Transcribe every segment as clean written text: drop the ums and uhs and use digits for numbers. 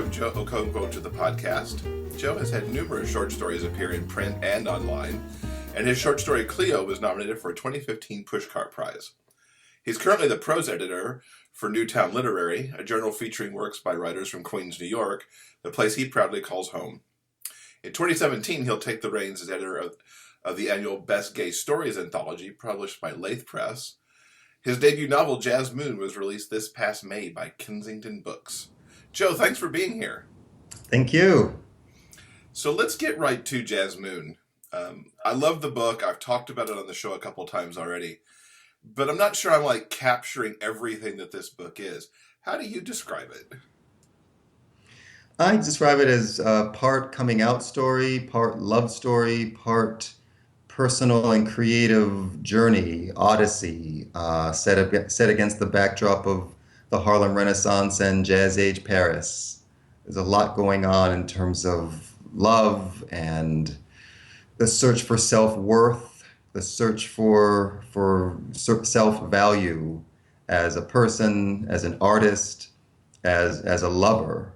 welcome Joe Okonkwo to the podcast. Joe has had numerous short stories appear in print and online, and his short story Cleo was nominated for a 2015 Pushcart Prize. He's currently the prose editor for Newtown Literary, a journal featuring works by writers from Queens, New York, the place he proudly calls home. In 2017, he'll take the reins as editor of the annual Best Gay Stories anthology, published by Lathe Press. His debut novel, Jazz Moon, was released this past May by Kensington Books. Joe, thanks for being here. Thank you. So let's get right to Jazz Moon. I love the book. I've talked about it on the show a couple times already, but I'm not sure I'm capturing everything that this book is. How do you describe it? I describe it as part coming out story, part love story, part personal and creative journey, odyssey, set against the backdrop of the Harlem Renaissance and Jazz Age Paris. There's a lot going on in terms of love and the search for self-worth, the search for self-value as a person, as an artist, as a lover.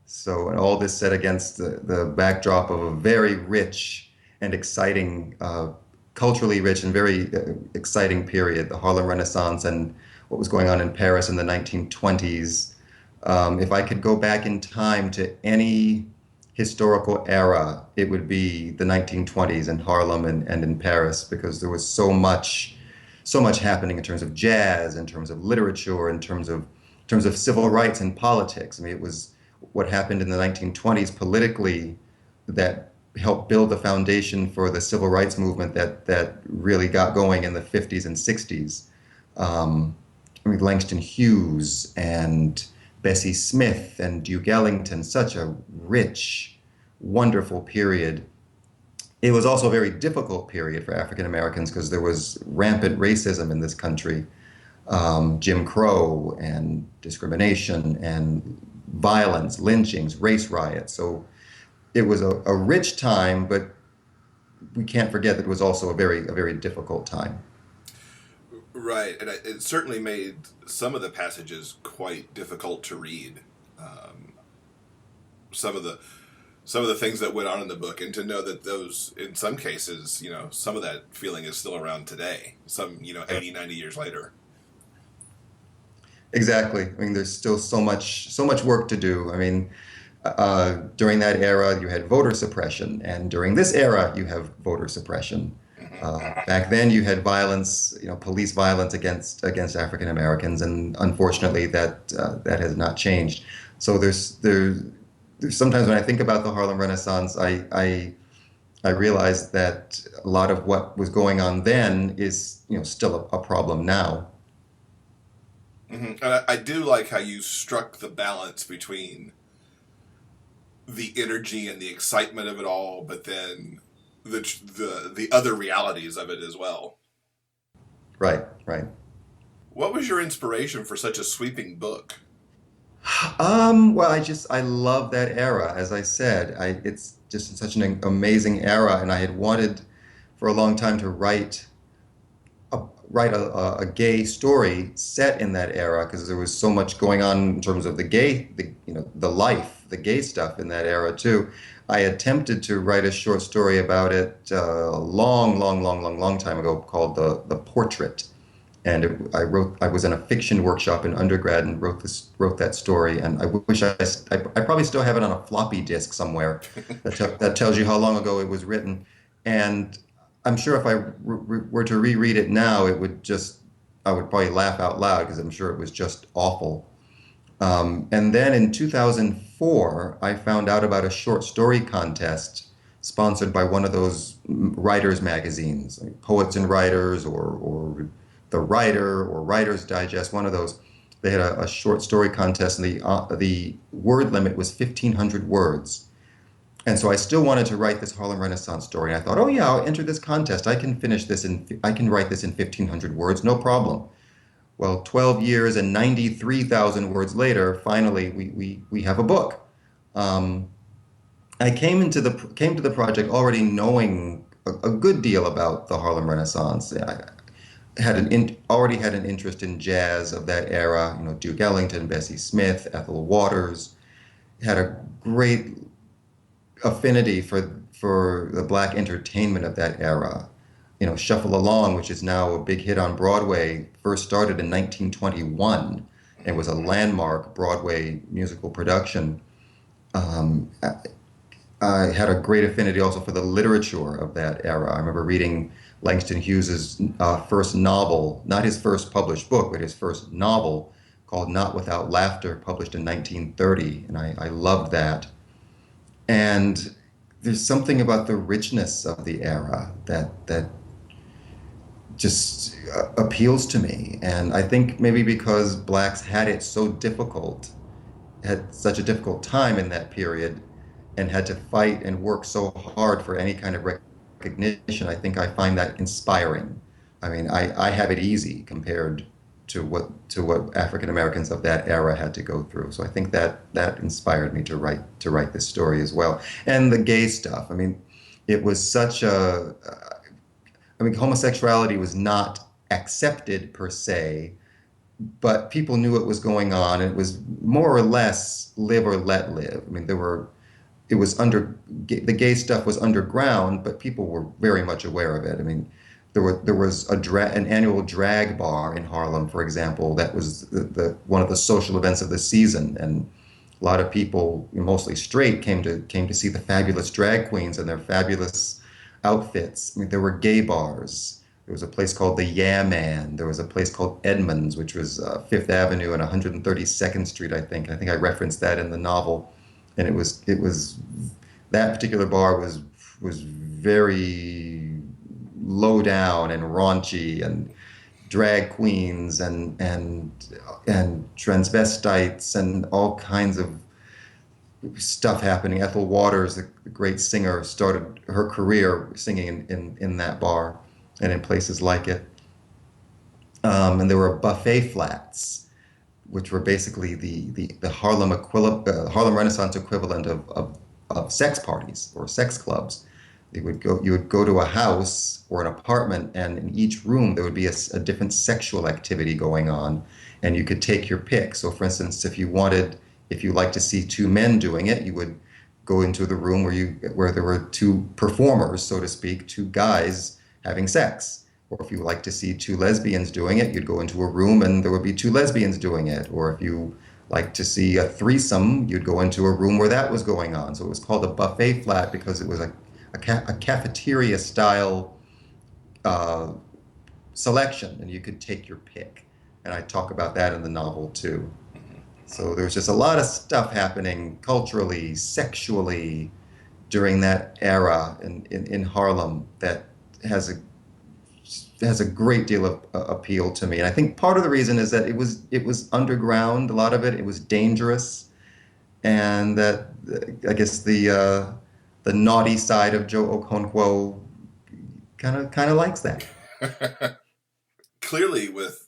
So, and all this set against the backdrop of a very rich and exciting, culturally rich and very exciting period, the Harlem Renaissance and what was going on in Paris in the 1920s. If I could go back in time to any historical era, it would be the 1920s in Harlem and in Paris, because there was so much happening in terms of jazz, in terms of literature, in terms of civil rights and politics. I mean, it was what happened in the 1920s politically that helped build the foundation for the civil rights movement that really got going in the 50s and 60s. Langston Hughes and Bessie Smith and Duke Ellington, such a rich, wonderful period. It was also a very difficult period for African Americans because there was rampant racism in this country, Jim Crow and discrimination and violence, lynchings, race riots. So it was a rich time, but we can't forget that it was also a very difficult time. Right, and it certainly made some of the passages quite difficult to read. Some of the things that went on in the book, and to know that those, in some cases, some of that feeling is still around today. 80, 90 years later. Exactly. I mean, there's still so much work to do. I mean, during that era, you had voter suppression, and during this era, you have voter suppression. Back then, you had violence, police violence against African Americans, and unfortunately, that has not changed. So there's sometimes when I think about the Harlem Renaissance, I realize that a lot of what was going on then is still a problem now. Mm-hmm. And I do like how you struck the balance between the energy and the excitement of it all, but then the other realities of it as well. Right. What was your inspiration for such a sweeping book? Well, I love that era. As I said, it's just such an amazing era, and I had wanted for a long time to write a gay story set in that era, because there was so much going on in terms of the gay stuff in that era too. I attempted to write a short story about it a long time ago called The Portrait, and I was in a fiction workshop in undergrad and wrote that story, and I wish I probably still have it on a floppy disk somewhere that tells you how long ago it was written. And I'm sure if I were to reread it now, I would probably laugh out loud, because I'm sure it was just awful. And then in 2004, I found out about a short story contest sponsored by one of those writers magazines, like Poets and Writers or The Writer or Writer's Digest, one of those. They had a short story contest, and the word limit was 1,500 words. And so I still wanted to write this Harlem Renaissance story. And I thought, oh yeah, I'll enter this contest. I can write this in 1,500 words, no problem. Well, 12 years and 93,000 words later, finally we have a book. I came to the project already knowing a good deal about the Harlem Renaissance. I already had an interest in jazz of that era. Duke Ellington, Bessie Smith, Ethel Waters. had a great affinity for the black entertainment of that era. You know, Shuffle Along, which is now a big hit on Broadway, first started in 1921 and was a landmark Broadway musical production. Um, I had a great affinity also for the literature of that era. I remember reading Langston Hughes's first novel, not his first published book, but his first novel called Not Without Laughter, published in 1930, and I loved that. And there's something about the richness of the era that just appeals to me. And I think maybe because blacks had it so difficult, had such a difficult time in that period, and had to fight and work so hard for any kind of recognition, I think I find that inspiring. I mean, I have it easy compared to what African Americans of that era had to go through. So I think that inspired me to write this story as well. And the gay stuff. I mean, it was such a I mean, homosexuality was not accepted per se, but people knew it was going on. It was more or less live or let live. I mean, it was the gay stuff was underground, but people were very much aware of it. I mean, there was an annual drag bar in Harlem, for example, that was one of the social events of the season, and a lot of people, mostly straight, came to see the fabulous drag queens and their fabulous outfits. I mean, there were gay bars. There was a place called the Yeah Man. There was a place called Edmonds, which was Fifth Avenue and 132nd Street, I think. I think I referenced that in the novel, and it was that particular bar was very low down and raunchy, and drag queens and transvestites and all kinds of stuff happening. Ethel Waters, the great singer, started her career singing in that bar and in places like it. And there were buffet flats, which were basically the Harlem Renaissance equivalent of sex parties or sex clubs. You would go to a house or an apartment, and in each room there would be a different sexual activity going on, and you could take your pick. So, for instance, if you like to see two men doing it, you would go into the room where there were two performers, so to speak, two guys having sex. Or if you like to see two lesbians doing it, you'd go into a room and there would be two lesbians doing it. Or if you like to see a threesome, you'd go into a room where that was going on. So it was called a buffet flat because it was a cafeteria style uh, selection, and you could take your pick. And I talk about that in the novel too. So there's just a lot of stuff happening culturally, sexually during that era in Harlem that has a great deal of appeal to me. And I think part of the reason is that it was underground. A lot of it was dangerous, and that I guess the naughty side of Joe Okonkwo kind of likes that. Clearly, with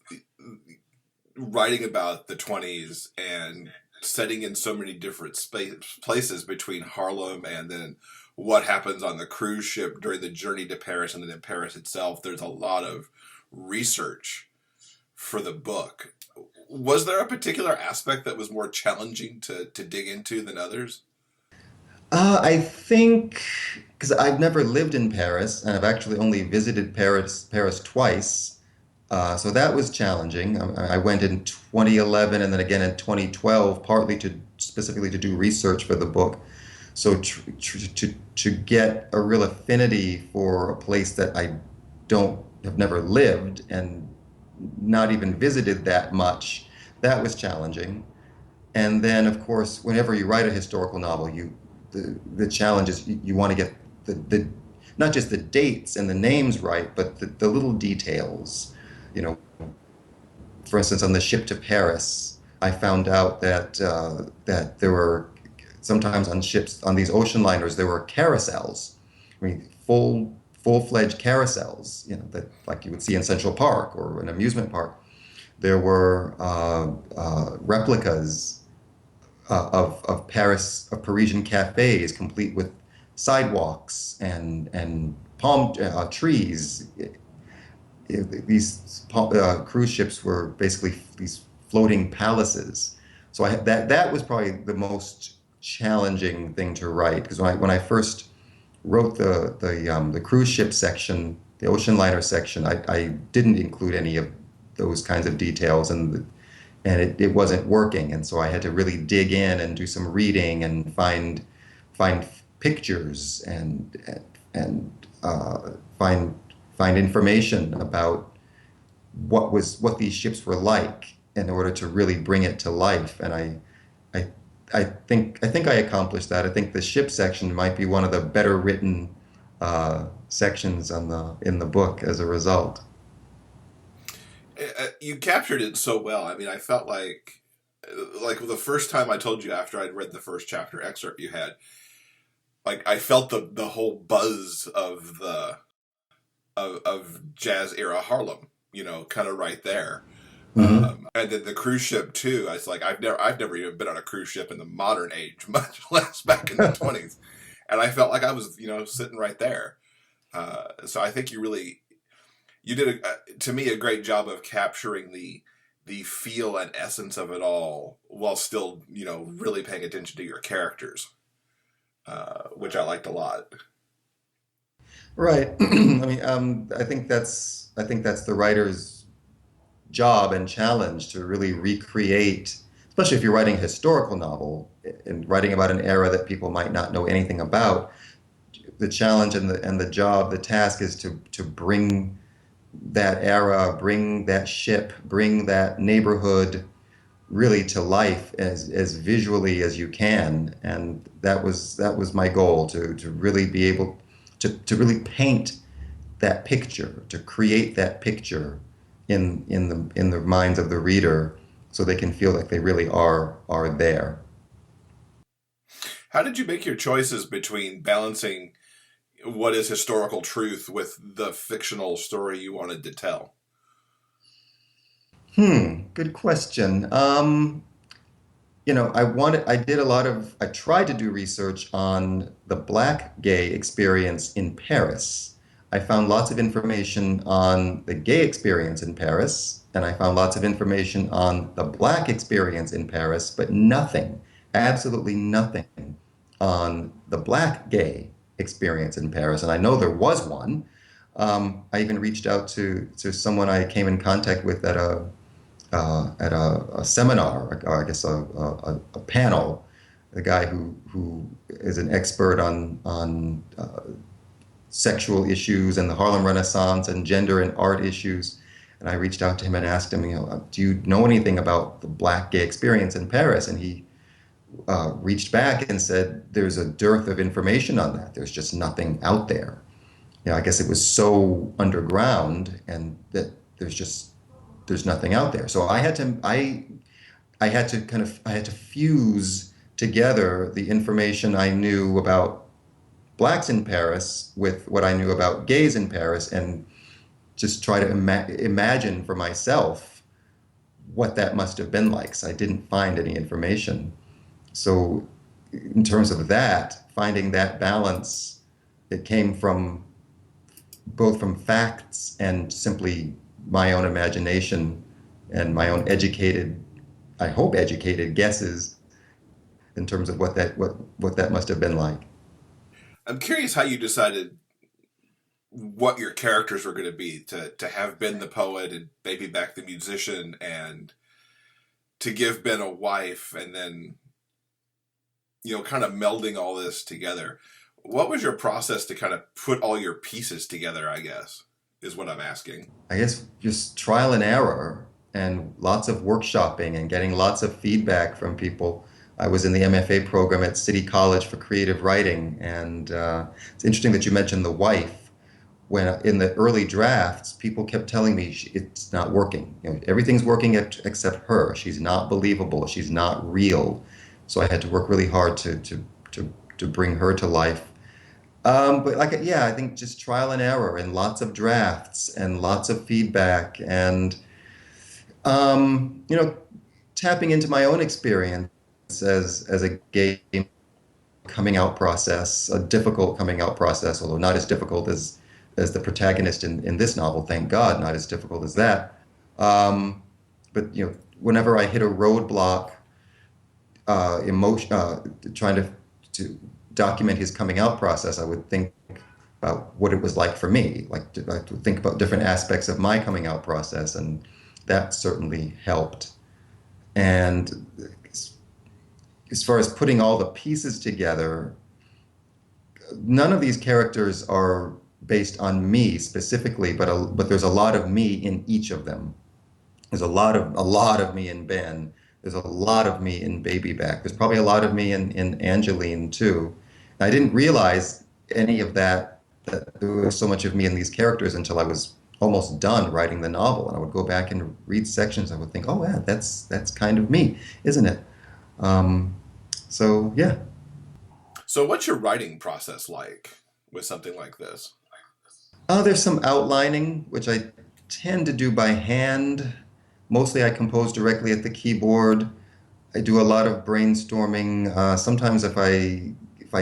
writing about the 20s and setting in so many different places between Harlem and then what happens on the cruise ship during the journey to Paris and then in Paris itself, there's a lot of research for the book. Was there a particular aspect that was more challenging to dig into than others? I think because I've never lived in Paris, and I've actually only visited Paris twice. So that was challenging. I went in 2011 and then again in 2012, partly specifically to do research for the book. So to get a real affinity for a place that I don't have never lived and not even visited that much, that was challenging. And then, of course, whenever you write a historical novel, the challenge is you want to get the not just the dates and the names right, but the little details. You know, for instance, on the ship to Paris, I found out that there were sometimes on ships on these ocean liners there were carousels. I mean, full-fledged carousels. You know, that like you would see in Central Park or an amusement park. There were replicas of Parisian cafes, complete with sidewalks and palm trees. These cruise ships were basically these floating palaces. So that was probably the most challenging thing to write because when I first wrote the cruise ship section, the ocean liner section, I didn't include any of those kinds of details, and it wasn't working, and so I had to really dig in and do some reading and find pictures and find information about what these ships were like in order to really bring it to life. And I I think I accomplished that. I think the ship section might be one of the better written sections in the book as a result. You captured it so well. I mean, I felt like the first time I told you after I'd read the first chapter excerpt you had, like I felt the whole buzz of of jazz era Harlem, kind of right there. Hmm. And then the cruise ship too. It's like I've never even been on a cruise ship in the modern age, much less back in the 20s. And I felt like I was, sitting right there. So I think you did to me a great job of capturing the feel and essence of it all while still, really paying attention to your characters, which I liked a lot. Right. I mean, I think that's the writer's job and challenge to really recreate, especially if you're writing a historical novel and writing about an era that people might not know anything about. The challenge and the job, the task is to bring that era, bring that ship, bring that neighborhood really to life as visually as you can. And that was my goal to really be able to really paint that picture, to create that picture in the minds of the reader so they can feel like they really are there. How did you make your choices between balancing what is historical truth with the fictional story you wanted to tell? Good question. I tried to do research on the black gay experience in Paris. I found lots of information on the gay experience in Paris, and I found lots of information on the black experience in Paris, but nothing, absolutely nothing on the black gay experience in Paris. And I know there was one. I even reached out to someone I came in contact with at a seminar, or I guess a panel, a guy who is an expert on sexual issues and the Harlem Renaissance and gender and art issues. And I reached out to him and asked him, do you know anything about the black gay experience in Paris? And he reached back and said, there's a dearth of information on that. There's just nothing out there. I guess it was so underground and that there's nothing out there. So I had to fuse together the information I knew about blacks in Paris with what I knew about gays in Paris and just try to imagine for myself what that must have been like. So I didn't find any information. So in terms of that, finding that balance, it came from both from facts and simply my own imagination and my own I hope educated guesses in terms of what that must have been like. I'm curious how you decided what your characters were going to be, to have Ben the poet and Baby Back the musician, and to give Ben a wife, and then kind of melding all this together. What was your process to kind of put all your pieces together, I guess, is what I'm asking. I guess just trial and error and lots of workshopping and getting lots of feedback from people. I was in the MFA program at City College for creative writing, and it's interesting that you mentioned the wife. When in the early drafts, people kept telling me it's not working. Everything's working except her. She's not believable. She's not real. So I had to work really hard to bring her to life. But yeah, I think just trial and error and lots of drafts and lots of feedback and um, you know, tapping into my own experience as a gay coming out process, a difficult coming out process, although not as difficult as the protagonist in this novel, thank God, not as difficult as that. But whenever I hit a roadblock, trying to document his coming out process, I would think about what it was like for me, I would think about different aspects of my coming out process, and that certainly helped. And as far as putting all the pieces together, none of these characters are based on me specifically, but there's a lot of me in each of them. There's a lot of me in Ben. There's a lot of me in Baby Back. There's probably a lot of me in Angeline too. And I didn't realize any of that there was so much of me in these characters until I was almost done writing the novel. And I would go back and read sections. I would think, oh yeah, that's kind of me, isn't it? So yeah. So what's your writing process like with something like this? There's some outlining, which I tend to do by hand. Mostly I compose directly at the keyboard. I do a lot of brainstorming. Sometimes if I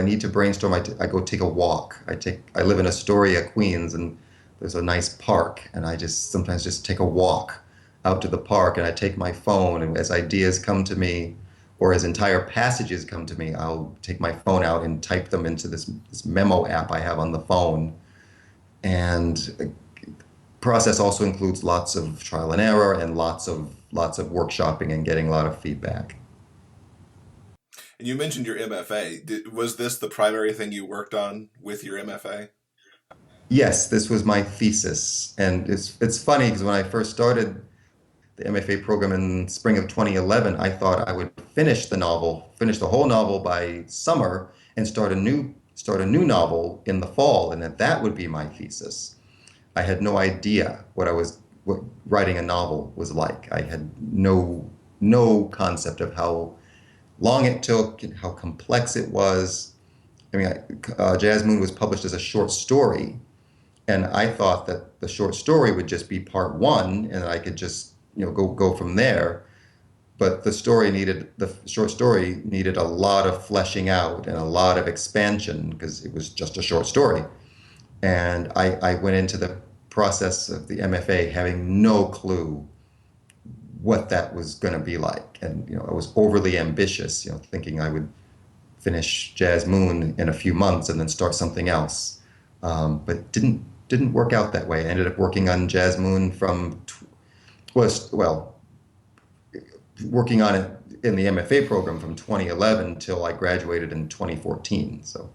need to brainstorm, I go take a walk. I live in Astoria, Queens, and there's a nice park, and I just sometimes just take a walk out to the park, and I take my phone, and as ideas come to me, or as entire passages come to me, I'll take my phone out and type them into this memo app I have on the phone. And the process also includes lots of trial and error and lots of workshopping and getting a lot of feedback. And you mentioned your MFA. Was this the primary thing you worked on with your MFA? Yes, this was my thesis, and it's funny because when I first started the MFA program in spring of 2011, I thought I would finish the whole novel by summer, and start a new novel in the fall, and that would be my thesis. I had no idea what writing a novel was like. I had no concept of how long it took and how complex it was. I mean, Jazz Moon was published as a short story, and I thought that the short story would just be part one, and I could just go from there. But the short story needed a lot of fleshing out and a lot of expansion because it was just a short story. And I went into the process of the MFA having no clue what that was going to be like. And I was overly ambitious, thinking I would finish Jazz Moon in a few months and then start something else. But it didn't work out that way. I ended up working on Jazz Moon working on it in the MFA program from 2011 till I graduated in 2014. So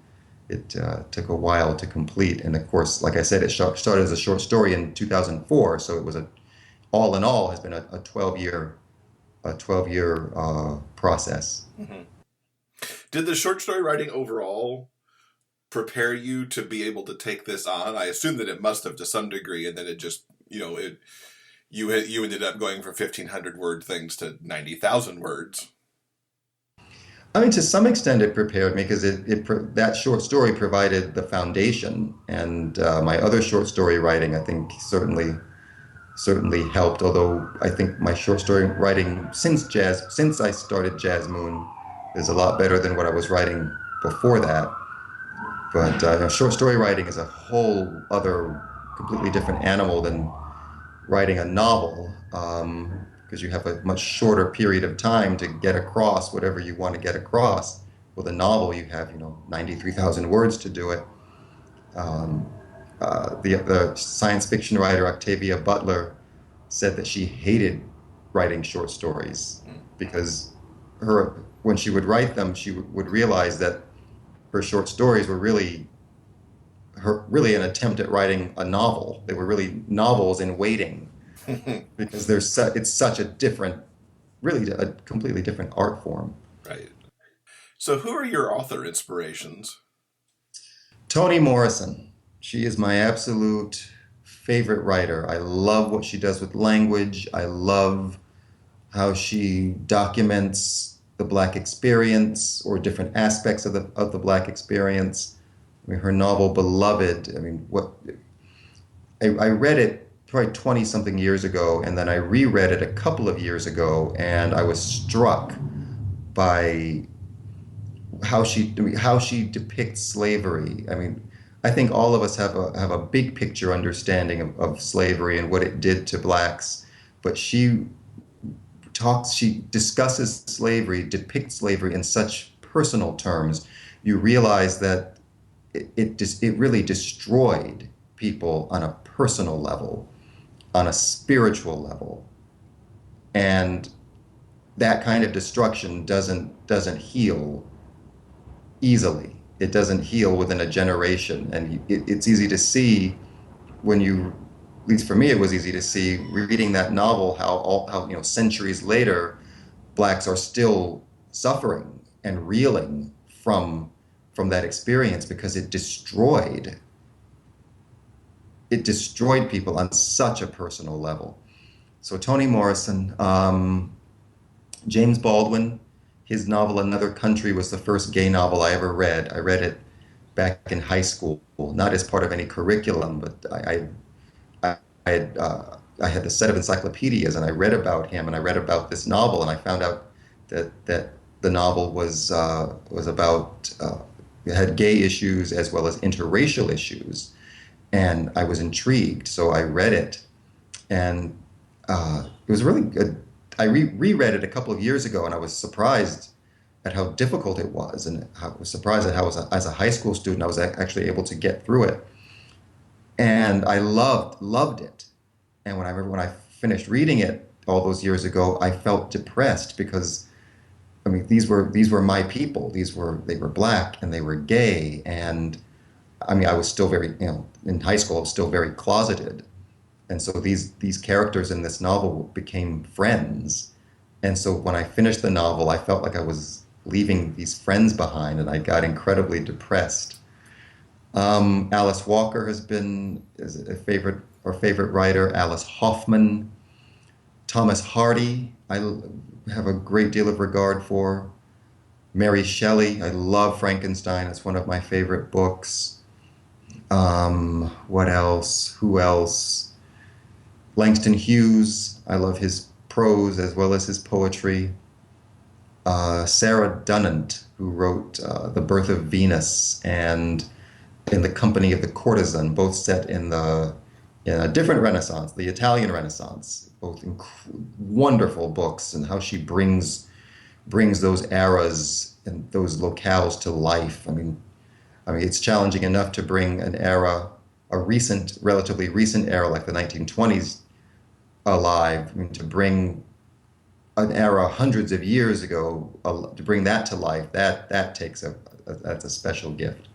it took a while to complete. And of course, like I said, it started as a short story in 2004. So it was all in all has been a 12-year process. Mm-hmm. Did the short story writing overall prepare you to be able to take this on? I assume that it must have to some degree, and then it just, you ended up going from 1,500 word things to 90,000 words. I mean, to some extent, it prepared me because that short story provided the foundation, and my other short story writing, I think, certainly helped. Although I think my short story writing since I started Jazz Moon is a lot better than what I was writing before that. But short story writing is a whole other, completely different animal than writing a novel, because you have a much shorter period of time to get across whatever you want to get across. With a novel, you have 93,000 words to do it. The science fiction writer Octavia Butler said that she hated writing short stories because when she would write them, she would realize that her short stories were really an attempt at writing a novel. They were really novels in waiting because it's such a different, really a completely different art form. Right. So who are your author inspirations? Toni Morrison. She is my absolute favorite writer. I love what she does with language. I love how she documents the Black experience or different aspects of the Black experience. I mean, her novel Beloved. I mean, I read it probably 20-something years ago, and then I reread it a couple of years ago, and I was struck by how she depicts slavery. I mean, I think all of us have a big picture understanding of slavery and what it did to Blacks, but she discusses slavery, depicts slavery in such personal terms, you realize that it really destroyed people on a personal level, on a spiritual level. And that kind of destruction doesn't heal easily. It doesn't heal within a generation. And it's easy to see when you, at least for me, it was easy to see reading that novel how centuries later, blacks are still suffering and reeling from that experience because it destroyed people on such a personal level. So Toni Morrison, James Baldwin, his novel Another Country was the first gay novel I ever read. I read it back in high school, not as part of any curriculum, but I had the set of encyclopedias, and I read about him, and I read about this novel, and I found out that the novel was about it had gay issues as well as interracial issues, and I was intrigued, so I read it, and it was really good. I reread it a couple of years ago, and I was surprised at how difficult it was, and I was surprised at how, as a high school student, I was actually able to get through it. And I loved it. And when I finished reading it all those years ago, I felt depressed because, I mean, these were my people. They were black and they were gay, and I mean, I was still very, in high school, I was still very closeted. And so these characters in this novel became friends. And so when I finished the novel, I felt like I was leaving these friends behind, and I got incredibly depressed. Alice Walker is a favorite writer. Alice Hoffman, Thomas Hardy, I have a great deal of regard for. Mary Shelley, I love Frankenstein. It's one of my favorite books. What else? Who else? Langston Hughes, I love his prose as well as his poetry. Sarah Dunant, who wrote The Birth of Venus and In the Company of the Courtesan, both set in a different Renaissance, the Italian Renaissance, both wonderful books, and how she brings those eras and those locales to life. I mean, it's challenging enough to bring an era, relatively recent era like the 1920s, alive. I mean, to bring an era hundreds of years ago, to bring that to life, that's a special gift.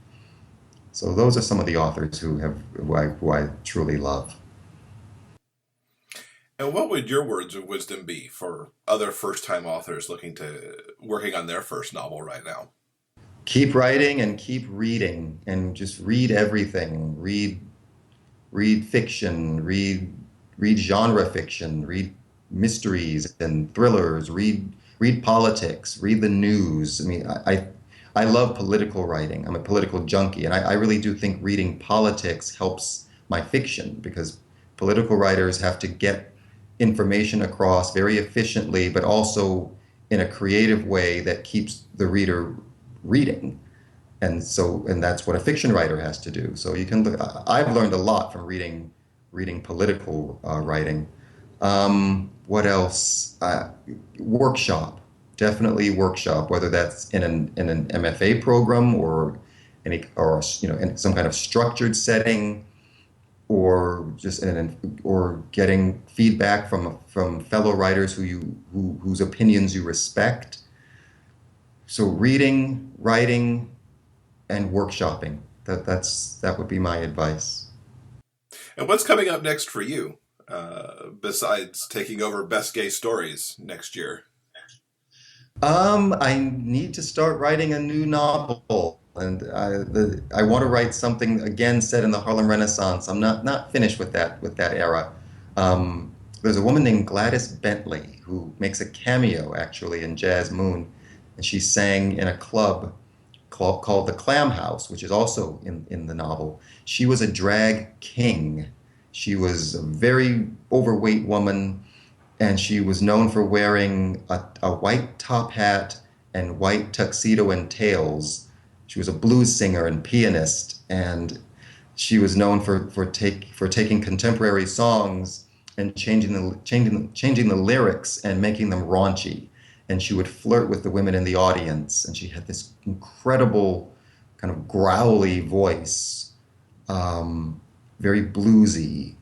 So those are some of the authors who I truly love. And what would your words of wisdom be for other first-time authors working on their first novel right now? Keep writing and keep reading, and just read everything. Read fiction, read genre fiction, read mysteries and thrillers, read politics, read the news. I mean, I love political writing. I'm a political junkie, and I really do think reading politics helps my fiction, because political writers have to get information across very efficiently, but also in a creative way that keeps the reader reading. And that's what a fiction writer has to do. So I've learned a lot from reading political writing. What else? Workshop, definitely workshop, whether that's in an MFA program or in some kind of structured setting, or just or getting feedback from fellow writers whose opinions you respect. So reading, writing, and workshopping. That would be my advice. And what's coming up next for you, besides taking over Best Gay Stories next year? I need to start writing a new novel, and I want to write something again set in the Harlem Renaissance. I'm not finished with that era. There's a woman named Gladys Bentley who makes a cameo actually in Jazz Moon, and she sang in a club called the Clam House, which is also in the novel. She was a drag king. She was a very overweight woman, and she was known for wearing a white top hat and white tuxedo and tails. She was a blues singer and pianist, and she was known for taking contemporary songs and changing the lyrics and making them raunchy. And she would flirt with the women in the audience, and she had this incredible kind of growly voice, very bluesy.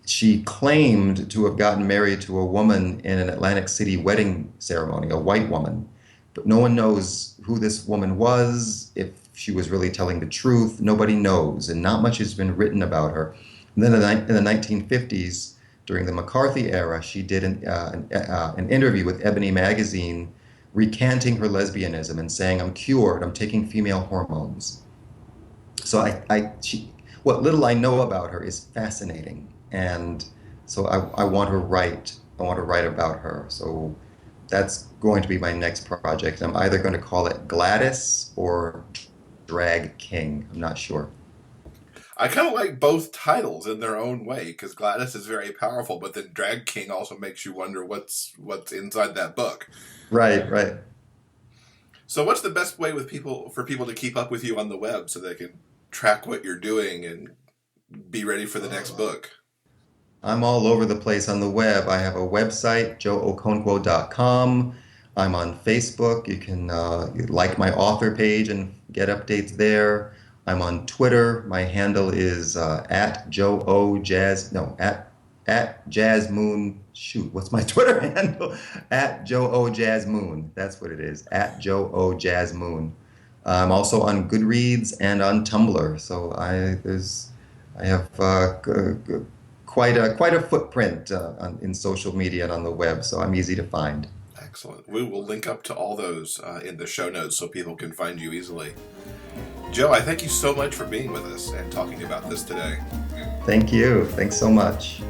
She claimed to have gotten married to a woman in an Atlantic City wedding ceremony, a white woman, but no one knows who this woman was, if she was really telling the truth. Nobody knows, and not much has been written about her. And then in the 1950s, during the McCarthy era, she did an interview with Ebony magazine recanting her lesbianism and saying, "I'm cured, I'm taking female hormones." So what little I know about her is fascinating. And so I want to write about her. So that's going to be my next project. I'm either going to call it Gladys or Drag King. I'm not sure. I kind of like both titles in their own way, because Gladys is very powerful, but then Drag King also makes you wonder what's inside that book. Right. So what's the best way for people to keep up with you on the web so they can track what you're doing and be ready for the next book? I'm all over the place on the web. I have a website, joeokonkwo.com. I'm on Facebook. You can like my author page and get updates there. I'm on Twitter. My handle is at JazzMoon. Shoot, what's my Twitter handle? At JoeOJazzMoon. That's what it is. At JoeOJazzMoon. I'm also on Goodreads and on Tumblr. So I have quite a footprint in social media and on the web. So I'm easy to find. Excellent. We will link up to all those in the show notes so people can find you easily. Joe, I thank you so much for being with us and talking about this today. Thank you. Thanks so much.